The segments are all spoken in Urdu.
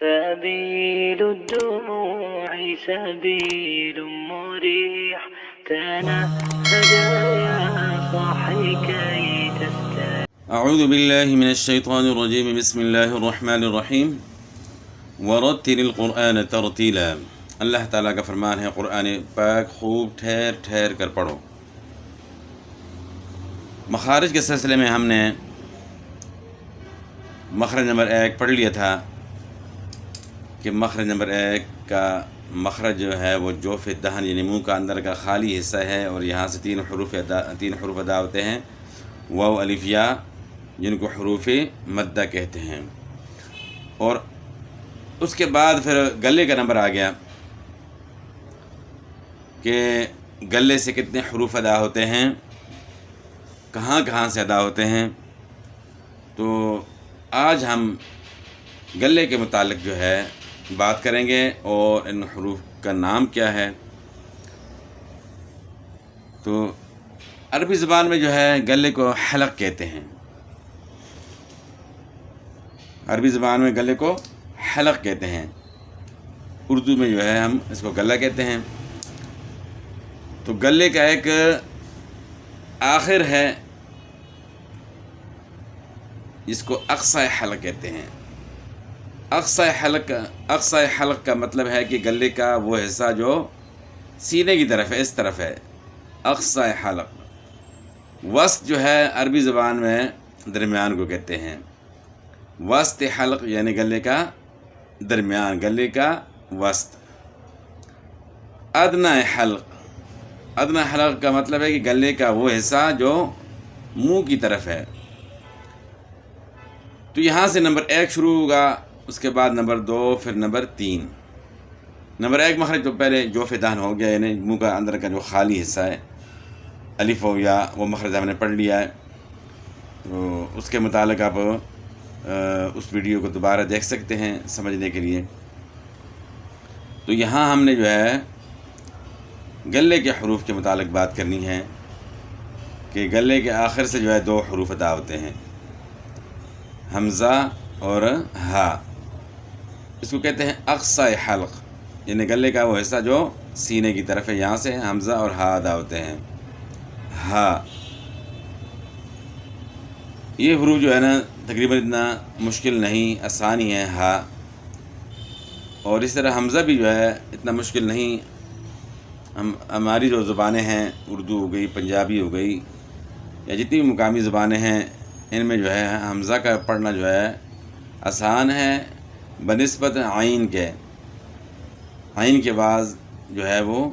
سبيل الدموع سبيل مريح تنهد يا صاحي كي تستريح. اعوذ باللہ من الشیطان الرجیم بسم اللہ الرحمن الرحیم ورتل القرآن ترتیلا. اللہ تعالیٰ کا فرمان ہے قرآن پاک خوب ٹھہر ٹھہر کر پڑھو. مخارج کے سلسلے میں ہم نے مخرج نمبر 1 پڑھ لیا تھا کہ مخرج نمبر 1 کا مخرج جو ہے وہ جوف دہن یعنی منہ کا اندر کا خالی حصہ ہے، اور یہاں سے تین حروف ادا ہوتے ہیں، واو الف یا، جن کو حروف مدہ کہتے ہیں. اور اس کے بعد پھر گلے کا نمبر آ گیا کہ گلے سے کتنے حروف ادا ہوتے ہیں، کہاں کہاں سے ادا ہوتے ہیں. تو آج ہم گلے کے متعلق جو ہے بات کریں گے، اور ان حروف کا نام کیا ہے. تو عربی زبان میں جو ہے گلے کو حلق کہتے ہیں. عربی زبان میں گلے کو حلق کہتے ہیں، اردو میں جو ہے ہم اس کو گلہ کہتے ہیں. تو گلے کا ایک آخر ہے جس کو اقصی حلق کہتے ہیں. اقصی حلق کا مطلب ہے کہ گلے کا وہ حصہ جو سینے کی طرف ہے، اس طرف ہے، اقصی حلق. وسط جو ہے عربی زبان میں درمیان کو کہتے ہیں. وسط حلق یعنی گلے کا درمیان، گلے کا وسط. ادنی حلق کا مطلب ہے کہ گلے کا وہ حصہ جو منہ کی طرف ہے. تو یہاں سے نمبر 1 شروع ہوگا، اس کے بعد نمبر 2، پھر نمبر 3. نمبر 1 مخرج تو پہلے جوف دہن ہو گیا، یعنی منہ کا اندر کا جو خالی حصہ ہے، الف و یا، وہ مخرج ہم نے پڑھ لیا ہے. تو اس کے متعلق آپ اس ویڈیو کو دوبارہ دیکھ سکتے ہیں سمجھنے کے لیے. تو یہاں ہم نے جو ہے گلے کے حروف کے متعلق بات کرنی ہے کہ گلے کے آخر سے جو ہے 2 حروف ادا ہوتے ہیں، حمزہ اور ہا. اس کو کہتے ہیں اقصی حلق، یعنی گلے کا وہ حصہ جو سینے کی طرف ہے، یہاں سے حمزہ اور ہا ادا ہوتے ہیں. ہا، یہ حروف جو ہے نا تقریباً اتنا مشکل نہیں، آسان ہی ہے ہا. اور اس طرح حمزہ بھی جو ہے اتنا مشکل نہیں. ہماری جو زبانیں ہیں، اردو ہو گئی، پنجابی ہو گئی، یا جتنی بھی مقامی زبانیں ہیں، ان میں جو ہے حمزہ کا پڑھنا جو ہے آسان ہے بنسبت عین کے. عین کے بعض جو ہے وہ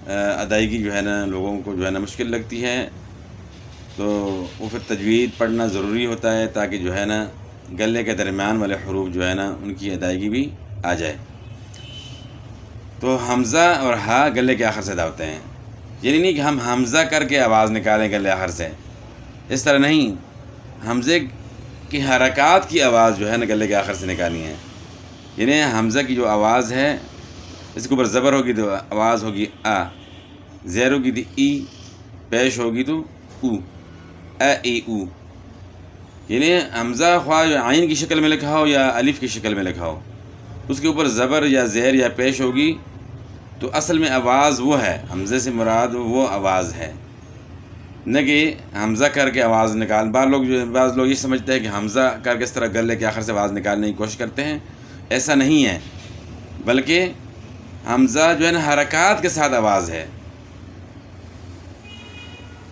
ادائیگی جو ہے نا لوگوں کو جو ہے نا مشکل لگتی ہے. تو وہ پھر تجوید پڑھنا ضروری ہوتا ہے تاکہ جو ہے نا گلے کے درمیان والے حروف جو ہے نا ان کی ادائیگی بھی آ جائے. تو حمزہ اور ہا گلے کے آخر سے ادا ہوتے ہیں. یعنی نہیں کہ ہم حمزہ کر کے آواز نکالیں گلے آخر سے، اس طرح نہیں. حمزے کی حرکات کی آواز جو ہے نا گلے کے آخر سے نکالنی ہے. یعنی حمزہ کی جو آواز ہے، اس کے اوپر زبر ہوگی تو آواز ہوگی آ، زیر ہوگی تو ای، پیش ہوگی تو او، اے ای او. یعنی حمزہ خواہ عین کی شکل میں لکھا ہو یا الف کی شکل میں لکھا ہو، اس کے اوپر زبر یا زیر یا پیش ہوگی تو اصل میں آواز وہ ہے. حمزے سے مراد وہ آواز ہے، نہ کہ حمزہ کر کے آواز نکال. بعض لوگ یہ سمجھتے ہیں کہ حمزہ کر کے اس طرح گلے کے آخر سے آواز نکالنے کی کوشش کرتے ہیں. ایسا نہیں ہے، بلکہ حمزہ جو ہے نا حرکات کے ساتھ آواز ہے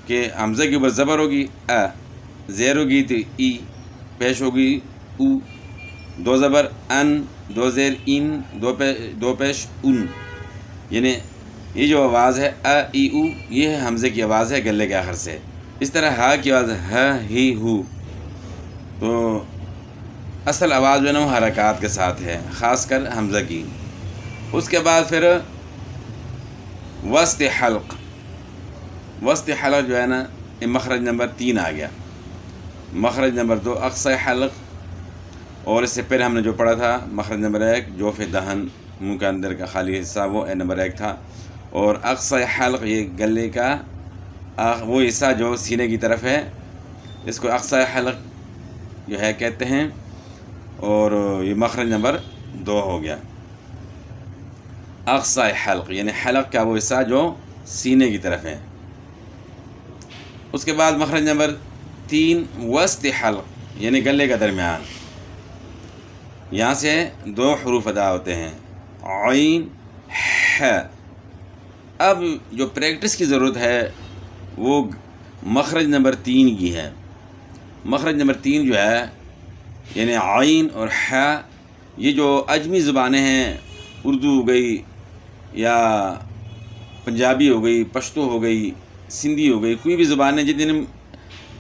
کہ حمزہ کے اوپر زبر ہوگی ا، زیر ہوگی تو ای، پیش ہوگی او، 2 زبر ان، 2 زیر ان، 2 پیش ان. یعنی یہ جو آواز ہے ا ای او، یہ ہے حمزے کی آواز ہے گلے کے آخر سے. اس طرح ہا کی آواز ہ ہی ہو. تو اصل آواز جو ہے نا وہ حرکات کے ساتھ ہے، خاص کر حمزہ کی. اس کے بعد پھر وسط حلق جو ہے نا یہ مخرج نمبر 3 آ گیا. مخرج نمبر 2 اقصی حلق، اور اس سے پہلے ہم نے جو پڑھا تھا مخرج نمبر 1 جوف دہن، منہ کا اندر کا خالی حصہ، وہ نمبر 1 تھا. اور اقصی حلق یہ گلے کا وہ حصہ جو سینے کی طرف ہے، اس کو اقصی حلق جو ہے کہتے ہیں. اور یہ مخرج نمبر 2 ہو گیا۔ اقصی حلق یعنی حلق کا وہ حصہ جو سینے کی طرف ہے۔ اس کے بعد مخرج نمبر 3 وسط حلق یعنی گلے کا درمیان، یہاں سے 2 حروف ادا ہوتے ہیں، عین ح۔ اب جو پریکٹس کی ضرورت ہے وہ مخرج نمبر 3 کی ہے۔ مخرج نمبر 3 جو ہے یعنی عین اور ح، یہ جو اجمی زبانیں ہیں، اردو ہو گئی یا پنجابی ہو گئی، پشتو ہو گئی، سندھی ہو گئی، کوئی بھی زبانیں جتنی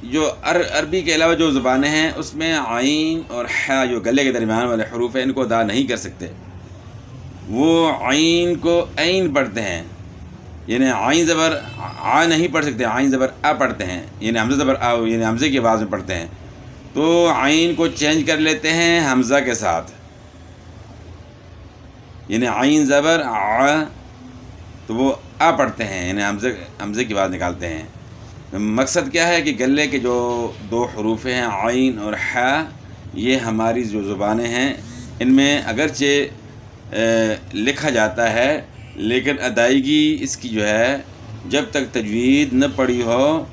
جو عربی کے علاوہ جو زبانیں ہیں اس میں عین اور ح جو گلے کے درمیان والے حروف ہیں ان کو ادا نہیں کر سکتے۔ وہ عین کو عین پڑھتے ہیں، یعنی عین زبر آ نہیں پڑھ سکتے، عین زبر آ پڑھتے ہیں، یعنی حمزہ زبر آ یعنی حمزے کی آواز میں پڑھتے ہیں، تو عین کو چینج کر لیتے ہیں حمزہ کے ساتھ، یعنی عین زبر آ تو وہ آ پڑھتے ہیں، یعنی حمزے کی آواز نکالتے ہیں۔ مقصد کیا ہے کہ گلے کے جو 2 حروف ہیں عین اور ح، یہ ہماری جو زبانیں ہیں ان میں اگرچہ لکھا جاتا ہے لیکن ادائیگی اس کی جو ہے جب تک تجوید نہ پڑھی ہو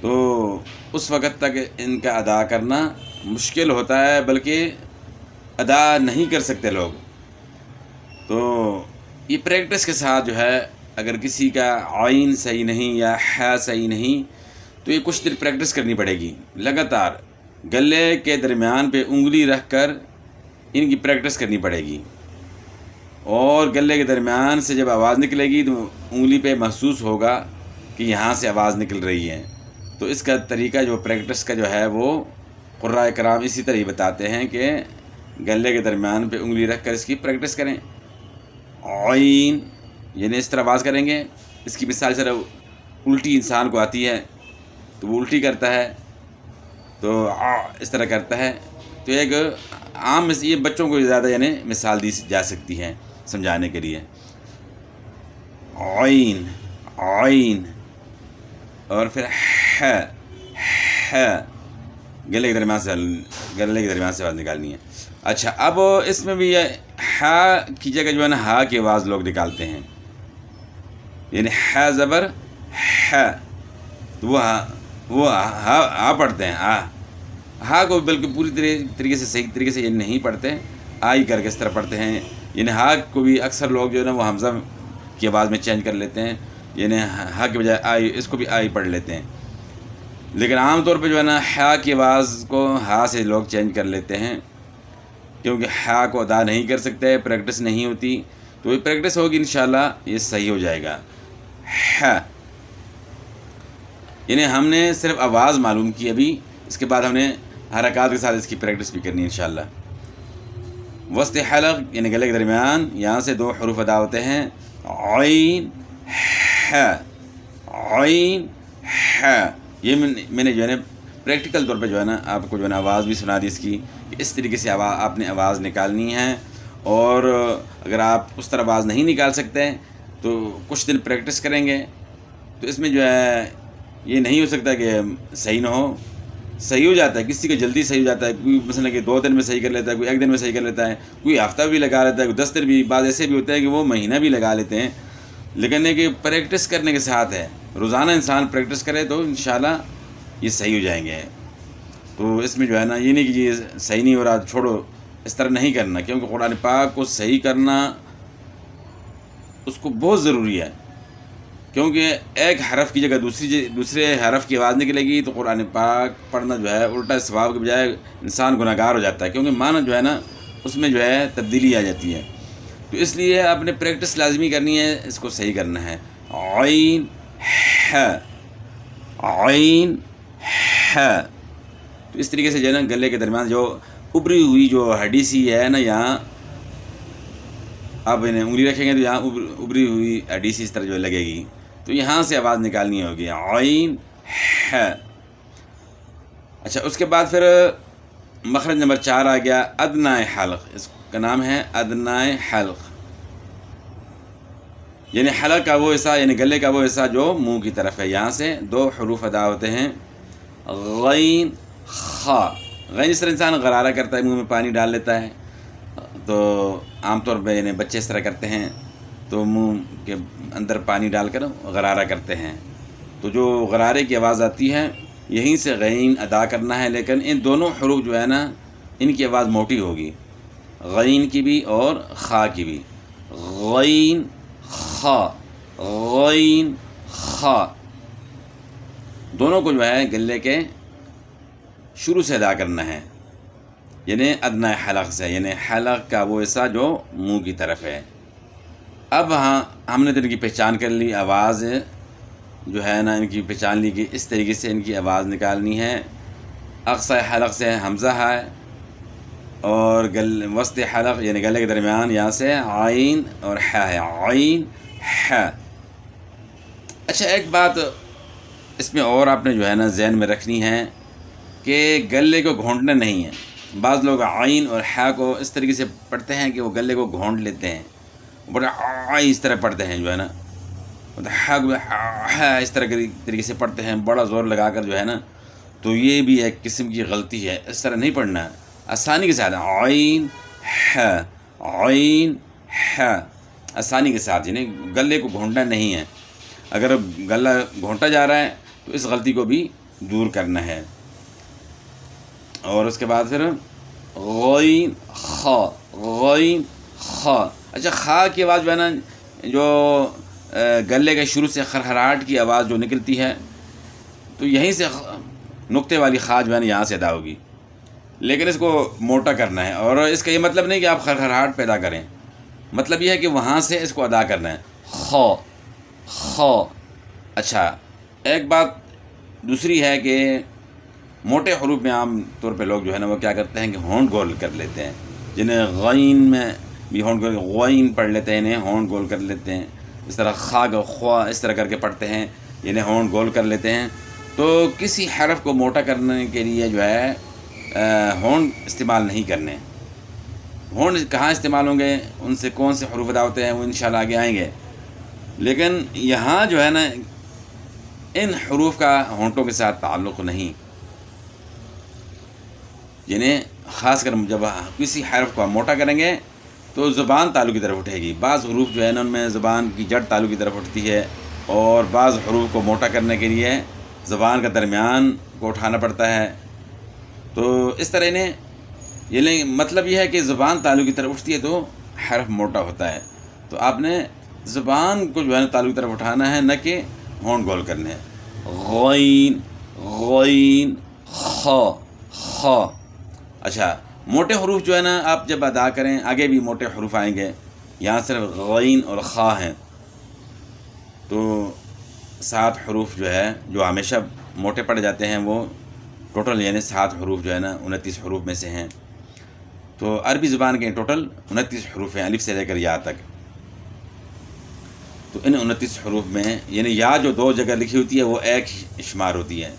تو اس وقت تک ان کا ادا کرنا مشکل ہوتا ہے، بلکہ ادا نہیں کر سکتے لوگ۔ تو یہ پریکٹس کے ساتھ جو ہے اگر کسی کا عین صحیح نہیں یا ح صحیح نہیں تو یہ کچھ دن پریکٹس کرنی پڑے گی، لگاتار گلے کے درمیان پہ انگلی رکھ کر ان کی پریکٹس کرنی پڑے گی، اور گلے کے درمیان سے جب آواز نکلے گی تو انگلی پہ محسوس ہوگا کہ یہاں سے آواز نکل رہی ہے۔ تو اس کا طریقہ جو پریکٹس کا جو ہے وہ قراء کرام اسی طرح ہی بتاتے ہیں کہ گلے کے درمیان پہ انگلی رکھ کر اس کی پریکٹس کریں۔ عین یعنی اس طرح آواز کریں گے، اس کی مثال صرف الٹی انسان کو آتی ہے تو وہ الٹی کرتا ہے تو اس طرح کرتا ہے، تو ایک عام یہ بچوں کو زیادہ یعنی مثال دی جا سکتی ہے سمجھانے کے لیے۔ عین عین اور پھر ح گلے کے درمیان سے آواز نکالنی ہے۔ اچھا، اب اس میں بھی یہ ح کی جگہ جو ہے نا ہا کی آواز لوگ نکالتے ہیں، یعنی ح زبر ح، تو وہ ہا پڑھتے ہیں، ہا کو بلکہ پوری طریقے سے صحیح طریقے سے یہ نہیں پڑھتے، آئی کر کے اس طرح پڑھتے ہیں، یعنی ہا کو بھی اکثر لوگ جو ہے نا وہ حمزہ کی آواز میں چینج کر لیتے ہیں، یعنی ہا کے بجائے آئی، اس کو بھی آئی پڑھ لیتے ہیں، لیکن عام طور پہ جو ہے نا ہا کی آواز کو ہا سے لوگ چینج کر لیتے ہیں، کیونکہ ہا کو ادا نہیں کر سکتے، پریکٹس نہیں ہوتی، تو یہ پریکٹس ہوگی انشاءاللہ یہ صحیح ہو جائے گا۔ ح یعنی ہم نے صرف آواز معلوم کی، ابھی اس کے بعد ہم نے حرکات کے ساتھ اس کی پریکٹس بھی کرنی ہے انشاءاللہ۔ وسط حلق یعنی گلے کے درمیان، یہاں سے 2 حروف ادا ہوتے ہیں، عین ح، عین ح۔ یہ میں نے جو ہے نا پریکٹیکل طور پہ جو ہے نا آپ کو جو ہے نا آواز بھی سنا دی اس کی، کہ اس طریقے سے آپ نے آواز نکالنی ہے، اور اگر آپ اس طرح آواز نہیں نکال سکتے تو کچھ دن پریکٹس کریں گے تو اس میں جو ہے یہ نہیں ہو سکتا کہ صحیح نہ ہو، صحیح ہو جاتا ہے، کسی کا جلدی صحیح ہو جاتا ہے، کوئی مثلا کہ 2 دن میں صحیح کر لیتا ہے، کوئی 1 دن میں صحیح کر لیتا ہے، کوئی ہفتہ بھی لگا لیتا ہے، کوئی 10 دن بھی، بعض ایسے بھی ہوتے ہیں کہ وہ مہینہ بھی لگا لیتے ہیں، لیکن یہ کہ پریکٹس کرنے کے ساتھ ہے، روزانہ انسان پریکٹس کرے تو انشاءاللہ یہ صحیح ہو جائیں گے۔ تو اس میں جو ہے نا یہ نہیں کہ یہ صحیح نہیں ہو رہا چھوڑو، اس طرح نہیں کرنا، کیونکہ قرآن پاک کو صحیح کرنا اس کو بہت ضروری ہے، کیونکہ ایک حرف کی جگہ دوسرے حرف کی آواز نکلے گی تو قرآن پاک پڑھنا جو ہے الٹا ثواب کے بجائے انسان گناہ گار ہو جاتا ہے، کیونکہ معنی جو ہے نا اس میں جو ہے تبدیلی آ جاتی ہے۔ تو اس لیے آپ نے پریکٹس لازمی کرنی ہے، اس کو صحیح کرنا ہے۔ عین ح، عین ح، تو اس طریقے سے جو ہے نا گلے کے درمیان جو ابری ہوئی جو ہڈی سی ہے نا، یہاں آپ انہیں انگلی رکھیں گے تو یہاں ابری ہوئی ہڈی سی اس طرح جو لگے گی، تو یہاں سے آواز نکالنی ہوگی، عین ح۔ اچھا، اس کے بعد پھر مخرج نمبر 4 آ گیا ادنی حلق، اس کا نام ہے ادنی حلق، یعنی حلق کا وہ حصہ، یعنی گلے کا وہ حصہ جو منہ کی طرف ہے، یہاں سے 2 حروف ادا ہوتے ہیں، غین خا، غین اس طرح انسان غرارہ کرتا ہے، منہ میں پانی ڈال لیتا ہے، تو عام طور پہ یعنی بچے اس طرح کرتے ہیں، تو منہ کے اندر پانی ڈال کر غرارہ کرتے ہیں، تو جو غرارے کی آواز آتی ہے یہیں سے غین ادا کرنا ہے، لیکن ان دونوں حروف جو ہے نا ان کی آواز موٹی ہوگی، غین کی بھی اور خا کی بھی، غین خا، غین خا، دونوں کو جو ہے گلے کے شروع سے ادا کرنا ہے، یعنی ادنی حلق سے، یعنی حلق کا وہ حصہ جو منہ کی طرف ہے۔ اب ہاں ہم نے تو ان کی پہچان کر لی، آواز جو ہے نا ان کی پہچان لی کہ اس طریقے سے ان کی آواز نکالنی ہے۔ اقصی حلق سے حمزہ ہے، اور وسط حلق یعنی گلے کے درمیان یہاں سے عین اور ح ہے، عین ح۔ اچھا ایک بات اس میں اور آپ نے جو ہے نا ذہن میں رکھنی ہے کہ گلے کو گھونٹنا نہیں ہے۔ بعض لوگ عین اور ح کو اس طریقے سے پڑھتے ہیں کہ وہ گلے کو گھونٹ لیتے ہیں، بڑا اس طرح پڑھتے ہیں جو ہے نا، اس طرح کے طریقے سے پڑھتے ہیں بڑا زور لگا کر جو ہے نا، تو یہ بھی ایک قسم کی غلطی ہے، اس طرح نہیں پڑھنا ہے، آسانی کے ساتھ عین ح، عین ح، آسانی کے ساتھ، یعنی گلے کو گھونٹنا نہیں ہے۔ اگر گلا گھونٹا جا رہا ہے تو اس غلطی کو بھی دور کرنا ہے۔ اور اس کے بعد پھر غین خا، غین خا۔ اچھا خا کی آواز جو ہے نا، جو گلے کے شروع سے خرخراہٹ کی آواز جو نکلتی ہے، تو یہیں سے نقطے والی خا جو ہے نا یہاں سے ادا ہوگی، لیکن اس کو موٹا کرنا ہے، اور اس کا یہ مطلب نہیں کہ آپ خرخراہٹ پیدا کریں، مطلب یہ ہے کہ وہاں سے اس کو ادا کرنا ہے، خا خا۔ اچھا ایک بات دوسری ہے کہ موٹے حروف میں عام طور پہ لوگ جو ہے نا وہ کیا کرتے ہیں کہ ہونٹ گول کر لیتے ہیں، جنہیں غین میں بھی ہونٹ گول، غین پڑھ لیتے ہیں، انہیں ہونٹ گول کر لیتے ہیں، اس طرح خا کا خوا اس طرح کر کے پڑھتے ہیں، انہیں ہونٹ گول کر لیتے ہیں۔ تو کسی حرف کو موٹا کرنے کے لیے جو ہے ہونٹ استعمال نہیں کرنے۔ ہونٹ کہاں استعمال ہوں گے، ان سے کون سے حروف ادا ہوتے ہیں وہ انشاءاللہ آگے آئیں گے، لیکن یہاں جو ہے نا ان حروف کا ہونٹوں کے ساتھ تعلق نہیں، یعنی خاص کر جب کسی حرف کو ہم موٹا کریں گے تو زبان تالو کی طرف اٹھے گی۔ بعض حروف جو ہے نا ان میں زبان کی جڑ تالو کی طرف اٹھتی ہے، اور بعض حروف کو موٹا کرنے کے لیے زبان کا درمیان کو اٹھانا پڑتا ہے، تو اس طرح انہیں یعنی مطلب یہ ہے کہ زبان تالو کی طرف اٹھتی ہے تو حرف موٹا ہوتا ہے، تو آپ نے زبان کو جو ہے نا تالو کی طرف اٹھانا ہے، نہ کہ ہونٹ گول کرنے ہیں۔ غین غین خا خا۔ اچھا موٹے حروف جو ہے نا آپ جب ادا کریں، آگے بھی موٹے حروف آئیں گے، یہاں صرف غین اور خا ہیں، تو 7 حروف جو ہے جو ہمیشہ موٹے پڑ جاتے ہیں وہ ٹوٹل یعنی 7 حروف جو ہے نا 29 حروف میں سے ہیں۔ تو عربی زبان کے ٹوٹل 29 حروف ہیں، الف سے لے کر یا تک۔ تو ان 29 حروف میں یعنی یا جو 2 جگہ لکھی ہوتی ہے وہ ایک شمار ہوتی ہے،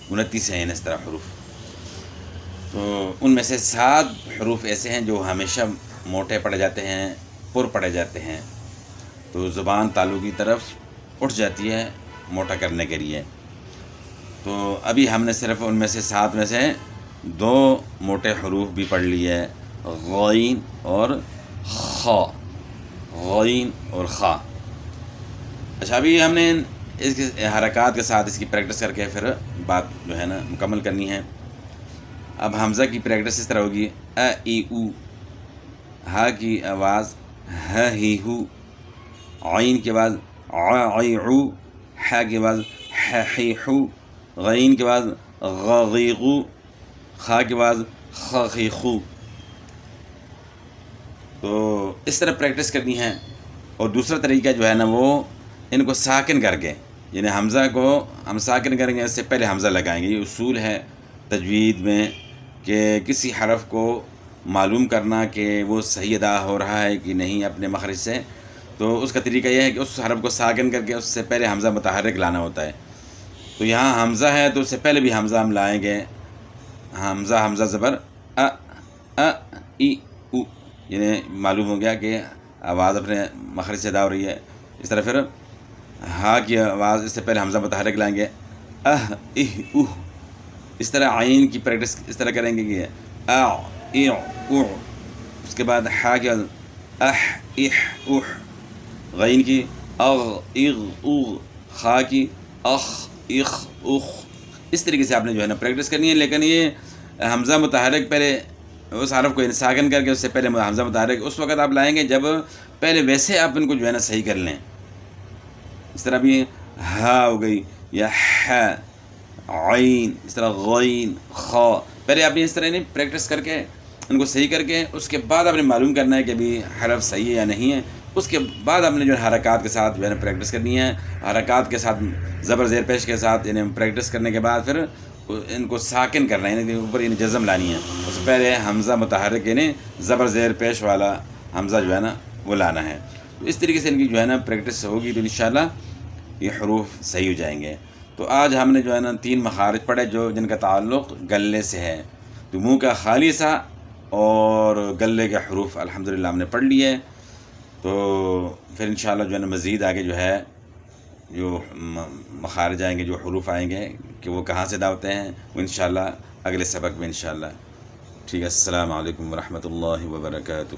29 ہیں اس طرح حروف۔ تو ان میں سے 7 حروف ایسے ہیں جو ہمیشہ موٹے پڑے جاتے ہیں، پر پڑے جاتے ہیں، تو زبان تالو کی طرف اٹھ جاتی ہے موٹا کرنے کے لیے۔ تو ابھی ہم نے صرف ان میں سے 7 میں سے 2 موٹے حروف بھی پڑھ لیے، غین اور خا، غین اور خا۔ اچھا ابھی ہم نے اس کے حرکات کے ساتھ اس کی پریکٹس کر کے پھر بات جو ہے نا مکمل کرنی ہے۔ اب حمزہ کی پریکٹس اس طرح ہوگی، ا ای او، ہا کی آواز ہ ہی ہو، عین کی آواز ع عی عو، ح کی آواز ح حی حو، غین کی آواز غ غی غو، خا کی آواز خ خی خو۔ تو اس طرح پریکٹس کرنی ہے۔ اور دوسرا طریقہ جو ہے نا وہ ان کو ساکن کر کے، یعنی حمزہ کو ہم ساکن کریں گے، اس سے پہلے حمزہ لگائیں گے۔ یہ اصول ہے تجوید میں کہ کسی حرف کو معلوم کرنا کہ وہ صحیح ادا ہو رہا ہے کہ نہیں اپنے مخرج سے، تو اس کا طریقہ یہ ہے کہ اس حرف کو ساکن کر کے اس سے پہلے حمزہ متحرک لانا ہوتا ہے۔ تو یہاں حمزہ ہے تو اس سے پہلے بھی حمزہ ہم لائیں گے، حمزہ زبر ا ا ای او، یعنی معلوم ہو گیا کہ آواز اپنے مخرج سے ادا ہو رہی ہے۔ اس طرح پھر ہا کی آواز اس سے پہلے حمزہ متحرک لائیں گے، اہ اہ اوہ، اس طرح عین کی پریکٹس اس طرح کریں گے کہ او، اس کے بعد ہا کے اح اح، غین کی اغ اغ اغ، خا کی اخ اخ اخ. اس طریقے سے آپ نے جو ہے نا پریکٹس کرنی ہے. لیکن یہ حمزہ متحرک پہلے اس حرف کو ساکن کر کے اس سے پہلے حمزہ متحرک اس وقت آپ لائیں گے جب پہلے ویسے آپ ان کو جو ہے نا صحیح کر لیں. اس طرح بھی ہا ہو گئی یا ح، عین، اس طرح غین، خا. پہلے آپ نے اس طرح نہیں پریکٹس کر کے ان کو صحیح کر کے اس کے بعد آپ نے معلوم کرنا ہے کہ ابھی حرف صحیح ہے یا نہیں ہے. اس کے بعد آپ نے جو ہے حرکات کے ساتھ جو ہے نا پریکٹس کرنی ہے. حرکات کے ساتھ زبر زیر پیش کے ساتھ یعنی پریکٹس کرنے کے بعد پھر ان کو ساکن کرنا ہے، یعنی اوپر یعنی جزم لانی ہے. اس سے پہلے حمزہ متحرک یعنی زبر زیر پیش والا حمزہ جو ہے نا وہ لانا ہے. تو اس طریقے سے ان کی جو ہے نا پریکٹس ہوگی تو انشاءاللہ یہ حروف صحیح ہو جائیں گے. تو آج ہم نے جو ہے نا 3 مخارج پڑھے جن کا تعلق گلے سے ہے. تو منہ کا خالی سا اور گلے کے حروف الحمدللہ ہم نے پڑھ لیے. تو پھر انشاءاللہ جو ہے نا مزید آگے جو ہے جو مخارج آئیں گے، جو حروف آئیں گے کہ وہ کہاں سے ہوتے ہیں، وہ انشاءاللہ اگلے سبق میں انشاءاللہ. ٹھیک ہے. السلام علیکم ورحمۃ اللہ وبرکاتہ.